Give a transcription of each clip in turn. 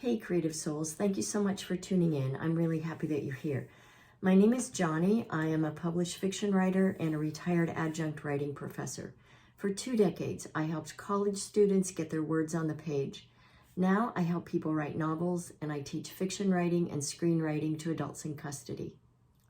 Hey creative souls, thank you so much for tuning in. I'm really happy that you're here. My name is Johnny. I am a published fiction writer and a retired adjunct writing professor. For 2 decades, I helped college students get their words on the page. Now I help people write novels, and I teach fiction writing and screenwriting to adults in custody.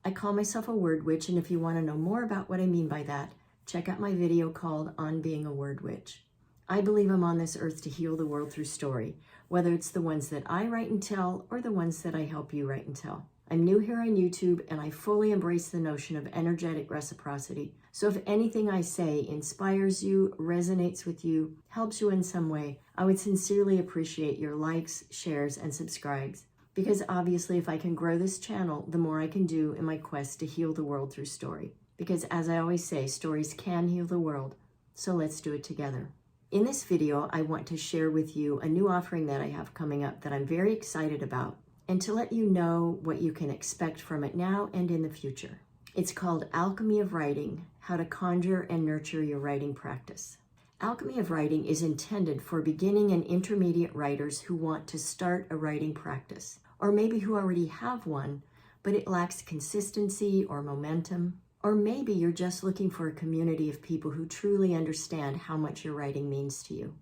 I call myself a word witch, and if you want to know more about what I mean by that, check out my video called On Being a Word Witch. I believe I'm on this earth to heal the world through story, whether it's the ones that I write and tell or the ones that I help you write and tell. I'm new here on YouTube, and I fully embrace the notion of energetic reciprocity. So if anything I say inspires you, resonates with you, helps you in some way, I would sincerely appreciate your likes, shares, and subscribes. Because obviously if I can grow this channel, the more I can do in my quest to heal the world through story. Because as I always say, stories can heal the world. So let's do it together. In this video, I want to share with you a new offering that I have coming up that I'm very excited about, and to let you know what you can expect from it now and in the future. It's called Alchemy of Writing: How to Conjure and Nurture Your Writing Practice. Alchemy of Writing is intended for beginning and intermediate writers who want to start a writing practice, or maybe who already have one, but it lacks consistency or momentum. Or maybe you're just looking for a community of people who truly understand how much your writing means to you.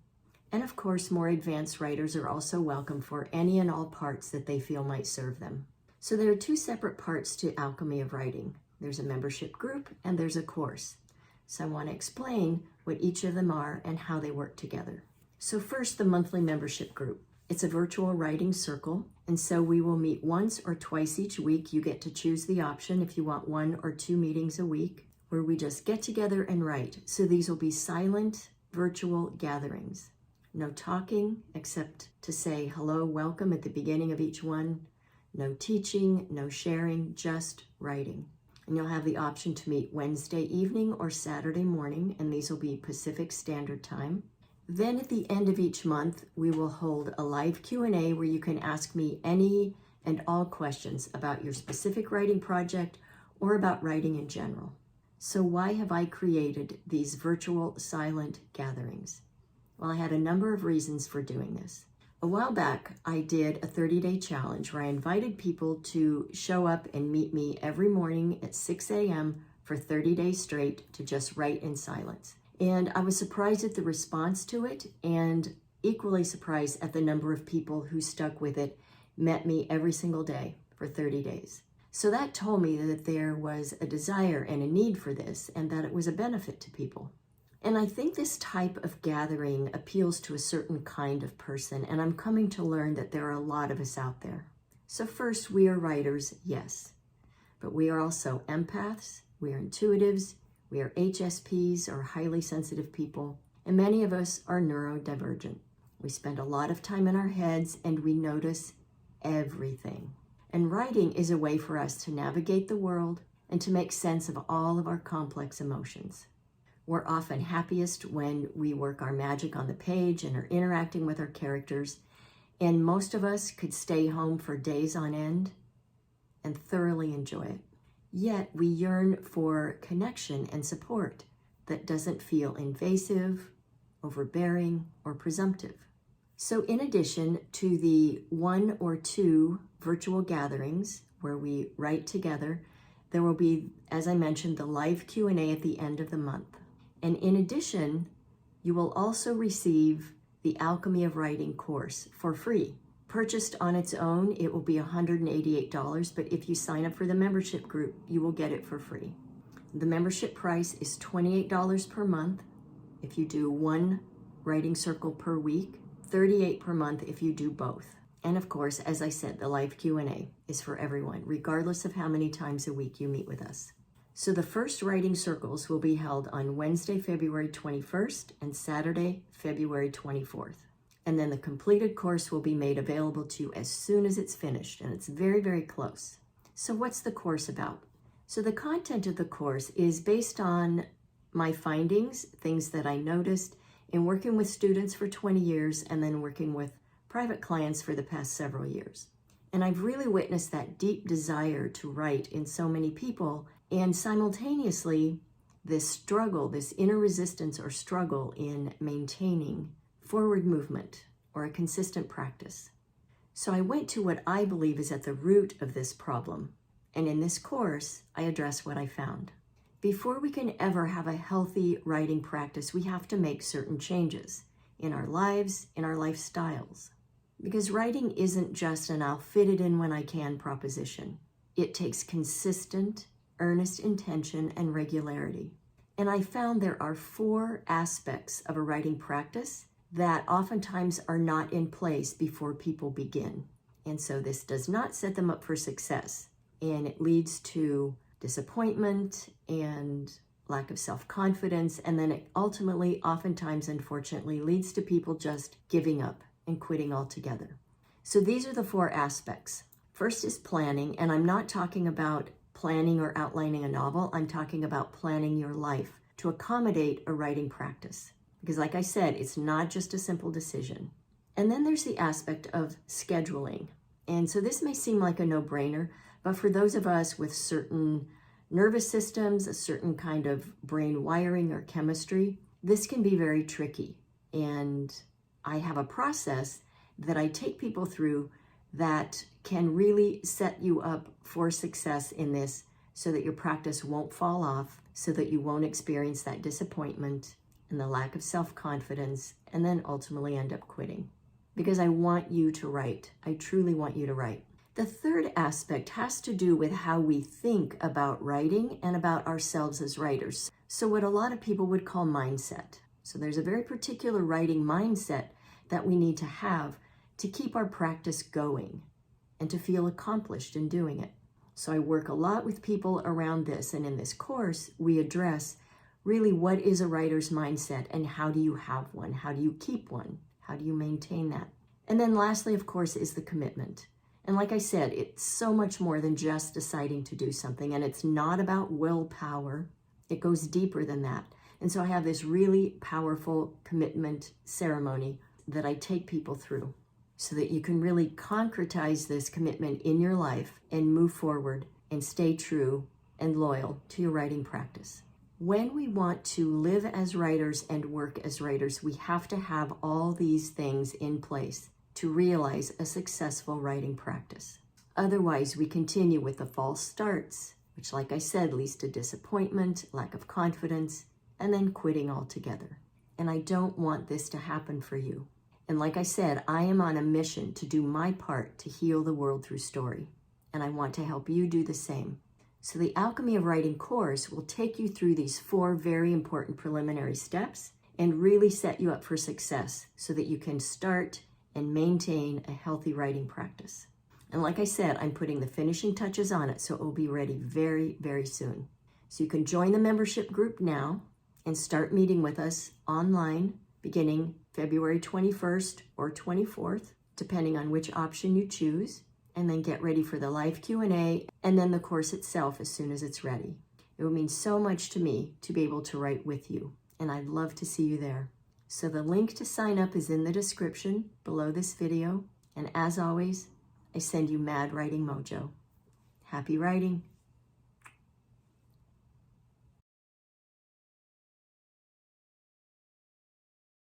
And of course, more advanced writers are also welcome for any and all parts that they feel might serve them. So there are 2 separate parts to Alchemy of Writing. There's a membership group and there's a course. So I want to explain what each of them are and how they work together. So first, the monthly membership group. It's a virtual writing circle, and so we will meet once or twice each week. You get to choose the option if you want 1 or 2 meetings a week, where we just get together and write. So these will be silent, virtual gatherings. No talking, except to say hello, welcome at the beginning of each one. No teaching, no sharing, just writing. And you'll have the option to meet Wednesday evening or Saturday morning, and these will be Pacific Standard Time. Then at the end of each month, we will hold a live Q&A where you can ask me any and all questions about your specific writing project or about writing in general. So why have I created these virtual silent gatherings? Well, I had a number of reasons for doing this. A while back, I did a 30-day challenge where I invited people to show up and meet me every morning at 6 a.m. for 30 days straight to just write in silence. And I was surprised at the response to it, and equally surprised at the number of people who stuck with it, met me every single day for 30 days. So that told me that there was a desire and a need for this, and that it was a benefit to people. And I think this type of gathering appeals to a certain kind of person, and I'm coming to learn that there are a lot of us out there. So first, we are writers, yes, but we are also empaths, we are intuitives, we are HSPs, or highly sensitive people, and many of us are neurodivergent. We spend a lot of time in our heads and we notice everything. And writing is a way for us to navigate the world and to make sense of all of our complex emotions. We're often happiest when we work our magic on the page and are interacting with our characters, and most of us could stay home for days on end and thoroughly enjoy it. Yet we yearn for connection and support that doesn't feel invasive, overbearing, or presumptive. So in addition to the 1 or 2 virtual gatherings where we write together, there will be, as I mentioned, the live Q&A at the end of the month. And in addition, you will also receive the Alchemy of Writing course for free. Purchased on its own, it will be $188, but if you sign up for the membership group, you will get it for free. The membership price is $28 per month if you do 1 writing circle per week, $38 per month if you do both. And of course, as I said, the live Q&A is for everyone, regardless of how many times a week you meet with us. So the first writing circles will be held on Wednesday, February 21st and Saturday, February 24th. And then the completed course will be made available to you as soon as it's finished, and it's very, very close. So what's the course about? So the content of the course is based on my findings, things that I noticed in working with students for 20 years and then working with private clients for the past several years. And I've really witnessed that deep desire to write in so many people, and simultaneously this struggle, this inner resistance or struggle in maintaining forward movement or a consistent practice. So I went to what I believe is at the root of this problem. And in this course, I address what I found. Before we can ever have a healthy writing practice, we have to make certain changes in our lives, in our lifestyles. Because writing isn't just an I'll fit it in when I can proposition. It takes consistent, earnest intention and regularity. And I found there are 4 aspects of a writing practice that oftentimes are not in place before people begin. And so this does not set them up for success. And it leads to disappointment and lack of self-confidence. And then it ultimately, oftentimes, unfortunately, leads to people just giving up and quitting altogether. So these are the 4 aspects. First is planning, and I'm not talking about planning or outlining a novel. I'm talking about planning your life to accommodate a writing practice. Because like I said, it's not just a simple decision. And then there's the aspect of scheduling. And so this may seem like a no-brainer, but for those of us with certain nervous systems, a certain kind of brain wiring or chemistry, this can be very tricky. And I have a process that I take people through that can really set you up for success in this so that your practice won't fall off, so that you won't experience that disappointment and the lack of self-confidence, and then ultimately end up quitting. Because I want you to write. I truly want you to write. The third aspect has to do with how we think about writing and about ourselves as writers. So what a lot of people would call mindset. So there's a very particular writing mindset that we need to have to keep our practice going and to feel accomplished in doing it. So I work a lot with people around this, and in this course, we address really what is a writer's mindset and how do you have one? How do you keep one? How do you maintain that? And then lastly, of course, is the commitment. And like I said, it's so much more than just deciding to do something, and it's not about willpower. It goes deeper than that. And so I have this really powerful commitment ceremony that I take people through so that you can really concretize this commitment in your life and move forward and stay true and loyal to your writing practice. When we want to live as writers and work as writers, we have to have all these things in place to realize a successful writing practice. Otherwise, we continue with the false starts, which, like I said, leads to disappointment, lack of confidence, and then quitting altogether. And I don't want this to happen for you. And like I said, I am on a mission to do my part to heal the world through story. And I want to help you do the same. So the Alchemy of Writing course will take you through these 4 very important preliminary steps and really set you up for success so that you can start and maintain a healthy writing practice. And like I said, I'm putting the finishing touches on it, so it will be ready very, very soon. So you can join the membership group now and start meeting with us online beginning February 21st or 24th, depending on which option you choose, and then get ready for the live Q&A and then the course itself as soon as it's ready. It would mean so much to me to be able to write with you, and I'd love to see you there. So the link to sign up is in the description below this video, and as always, I send you mad writing mojo. Happy writing!